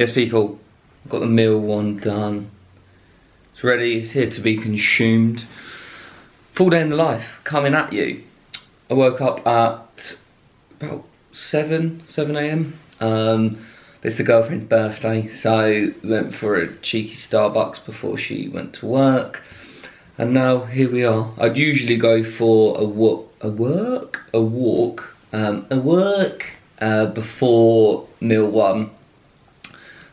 Yes, people, got the meal one done. It's ready, it's here to be consumed. Full day in the life coming at you. I woke up at about 7 a.m. It's the girlfriend's birthday, so went for a cheeky Starbucks before she went to work. And now here we are. I'd usually go for a walk before meal one.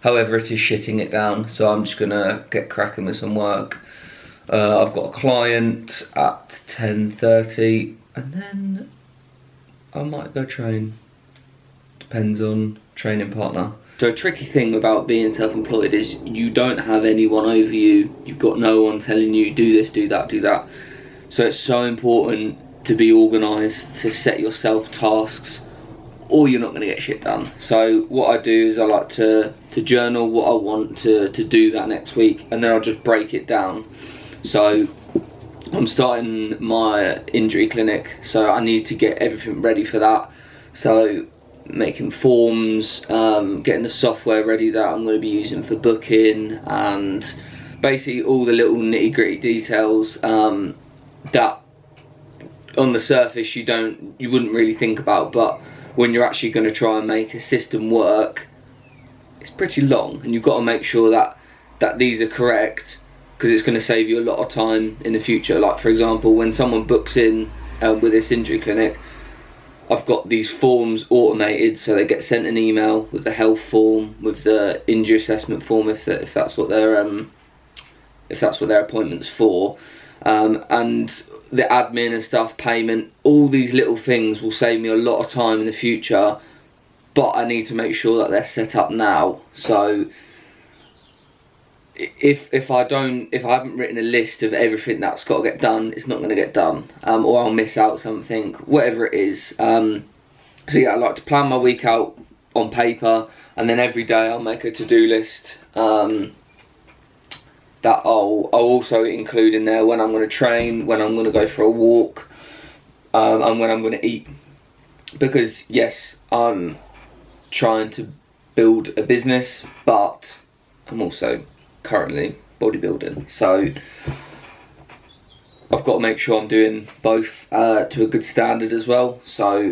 However, it is shitting it down, so I'm just gonna get cracking with some work. I've got a client at 10:30, and then I might go train. Depends on training partner. So a tricky thing about being self-employed is you don't have anyone over you. You've got no one telling you do this, do that, do that. So it's so important to be organised, to set yourself tasks, or you're not going to get shit done. So what I do is I like to journal what I want to do that next week, and then I'll just break it down. So I'm starting my injury clinic, so I need to get everything ready for that. So making forms, getting the software ready that I'm going to be using for booking, and basically all the little nitty gritty details that on the surface you wouldn't really think about, but when you're actually going to try and make a system work, it's pretty long, and you've got to make sure that these are correct, because it's going to save you a lot of time in the future. Like for example, when someone books in with this injury clinic, I've got these forms automated, so they get sent an email with the health form, with the injury assessment form, if that's what their appointment's for, and the admin and stuff, payment, all these little things will save me a lot of time in the future. But I need to make sure that they're set up now. So if I haven't written a list of everything that's got to get done, it's not going to get done, or I'll miss out something, whatever it is. So yeah, I like to plan my week out on paper, and then every day I'll make a to-do list that I'll also include in there when I'm going to train, when I'm going to go for a walk, and when I'm going to eat. Because yes, I'm trying to build a business, but I'm also currently bodybuilding, so I've got to make sure I'm doing both to a good standard as well. So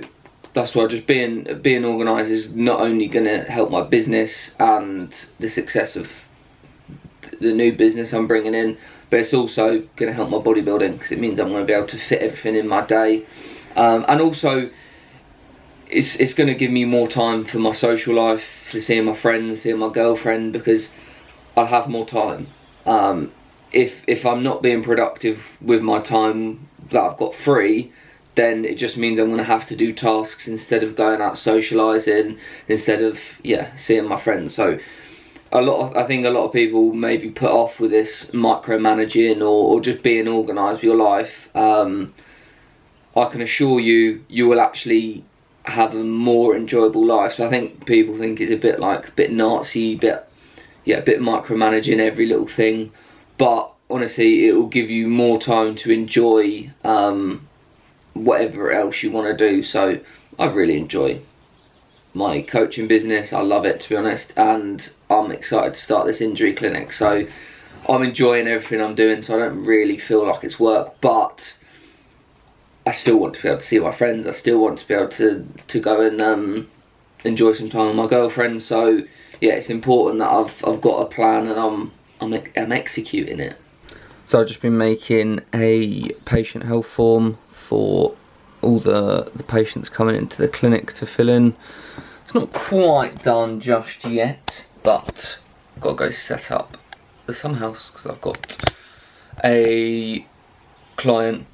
that's why just being organised is not only going to help my business and the success of the new business I'm bringing in, but it's also going to help my bodybuilding, because it means I'm going to be able to fit everything in my day, and also it's going to give me more time for my social life, for seeing my friends, seeing my girlfriend, because I'll have more time. If I'm not being productive with my time that I've got free, then it just means I'm going to have to do tasks instead of going out socialising, instead of seeing my friends. So I think a lot of people may be put off with this micromanaging or just being organised with your life. I can assure you, you will actually have a more enjoyable life. So I think people think it's a bit Nazi, a bit micromanaging every little thing, but honestly it will give you more time to enjoy whatever else you want to do. So I really enjoy my coaching business, I love it, to be honest, and I'm excited to start this injury clinic. So I'm enjoying everything I'm doing, so I don't really feel like it's work, but I still want to be able to see my friends, I still want to be able to go and enjoy some time with my girlfriend. So yeah, it's important that I've got a plan and I'm executing it. So I've just been making a patient health form for all the patients coming into the clinic to fill in. It's not quite done just yet, but I've got to go set up the Sun House, because I've got a client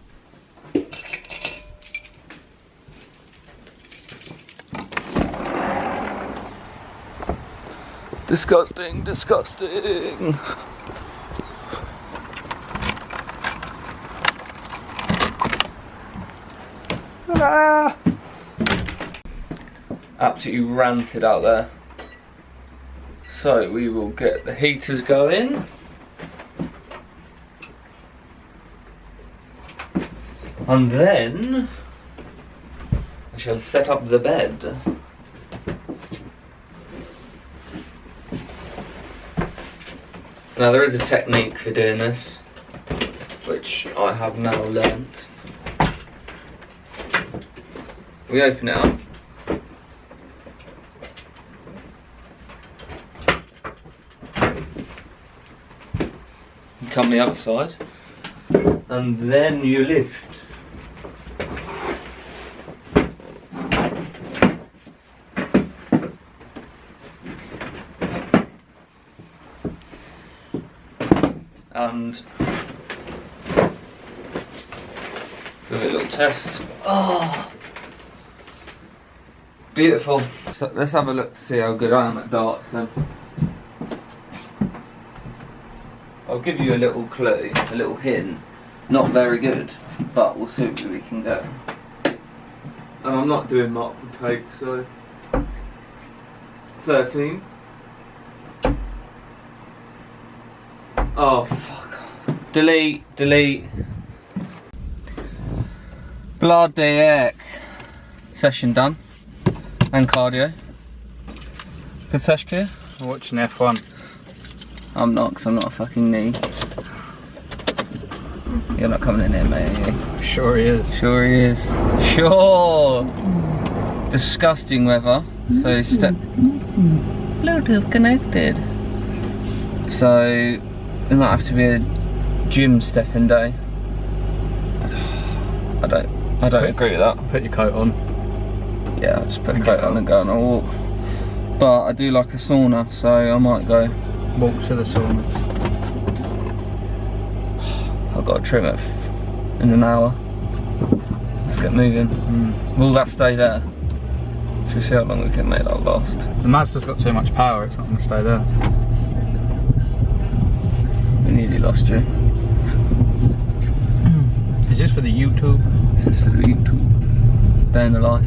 disgusting. Ah! Absolutely ranted out there. So we will get the heaters going. And then I shall set up the bed. Now there is a technique for doing this, which I have now learnt. We open it up. You come the other side, and then you lift. And do a little test. Oh, beautiful. So let's have a look to see how good I am at darts then. I'll give you a little clue, a little hint. Not very good, but we'll see what we can get. And I'm not doing multiple takes, so 13. Oh fuck. Delete. Bloody heck. Session done. And cardio. Good sesh, Kia? I'm watching F1. I'm not, because I'm not a fucking knee. You're not coming in here, mate, are you? Sure he is. Sure he is. Sure! Disgusting weather. So step. Bluetooth connected. So it might have to be a gym stepping day. I don't agree with that. Put your coat on. Yeah, I'll just put a coat on and go on a walk. But I do like a sauna, so I might go. Walk to the sauna. I've got to trim it in an hour. Let's get moving. Will that stay there? Should we see how long we can make that last? The Mazda's got too much power, it's not going to stay there. We nearly lost you. Is this for the YouTube? This is for the YouTube. Day in the life.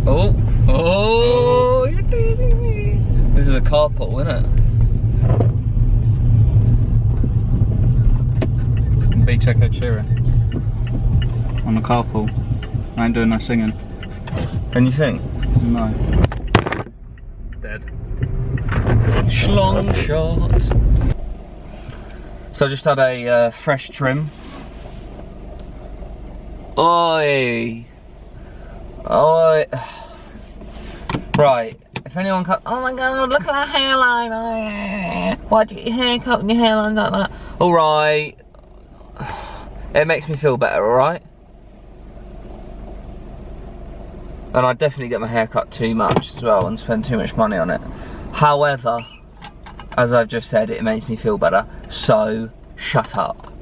Oh, you're teasing me. This is a carpool, isn't it? Beat Echo Cheering. On the carpool. I ain't doing no singing. Can you sing? No. Dead. Schlong shot. So I just had a fresh trim. Oi! Oi! Right, if anyone comes, oh my god, look at that hairline! Oh, yeah. Why'd you get your hair cut and your hairline's like that? Alright. It makes me feel better, alright? And I definitely get my hair cut too much as well and spend too much money on it. However, as I've just said, it makes me feel better, so shut up.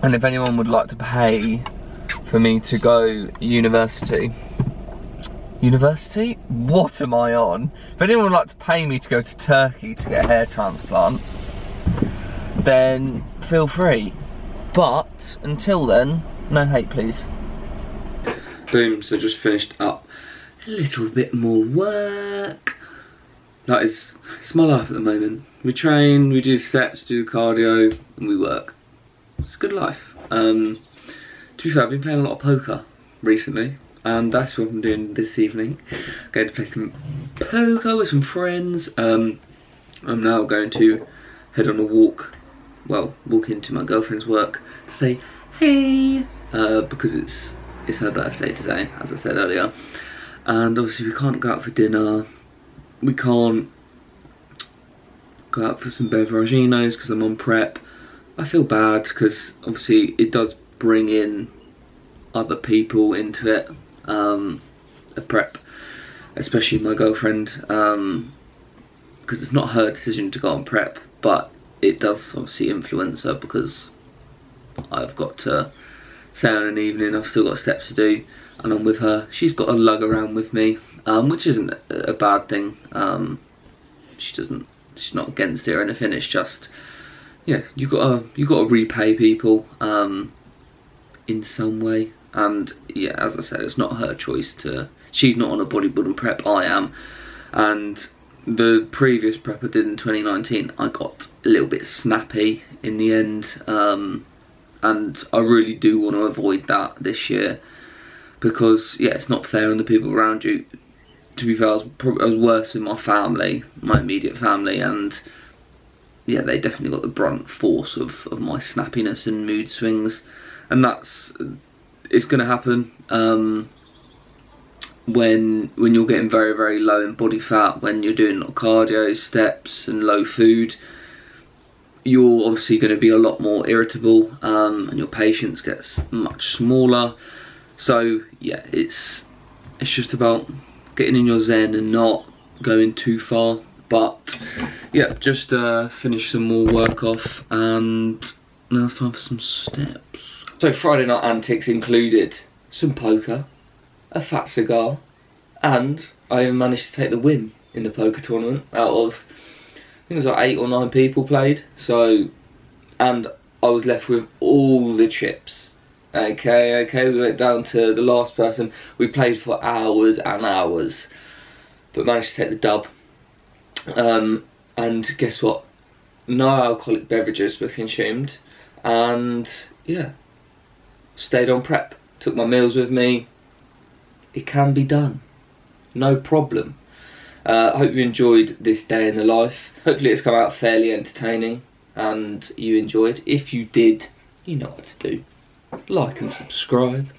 And if anyone would like to pay for me to go university? What am I on? If anyone would like to pay me to go to Turkey to get a hair transplant, then feel free. But until then, no hate please. Boom, so just finished up a little bit more work. It's my life at the moment. We train, we do steps, do cardio, and we work. It's a good life. To be fair, I've been playing a lot of poker recently, and that's what I'm doing this evening. Going to play some poker with some friends. I'm now going to head on a walk, well, walk into my girlfriend's work to say hey, because it's her birthday today, as I said earlier. And obviously we can't go out for dinner, we can't go out for some beveraginos because I'm on prep. I feel bad because obviously it does bring in other people into it, a prep, especially my girlfriend, because it's not her decision to go on prep, but it does obviously influence her because I've got to say on an evening, I've still got steps to do, and I'm with her. She's got to lug around with me, which isn't a bad thing. She's not against it or anything. It's just, yeah, you gotta repay people in some way, and yeah, as I said, it's not her choice to. She's not on a bodybuilding prep. I am, and the previous prep I did in 2019, I got a little bit snappy in the end, and I really do want to avoid that this year because yeah, it's not fair on the people around you. to be fair, I was worse in my family, my immediate family, and yeah, they definitely got the brunt force of my snappiness and mood swings, and it's going to happen when you're getting very, very low in body fat, when you're doing cardio, steps and low food. You're obviously going to be a lot more irritable, and your patience gets much smaller. So yeah, it's just about getting in your zen and not going too far. But yeah, just finish some more work off, and now it's time for some steps. So Friday night antics included some poker, a fat cigar, and I even managed to take the win in the poker tournament out of, I think it was like 8 or 9 people played. So, and I was left with all the chips. Okay, we went down to the last person. We played for hours and hours, but managed to take the dub. And guess what? No alcoholic beverages were consumed, and yeah, stayed on prep. Took my meals with me. It can be done, no problem. I hope you enjoyed this day in the life. Hopefully it's come out fairly entertaining and you enjoyed. If you did, you know what to do. Like and subscribe.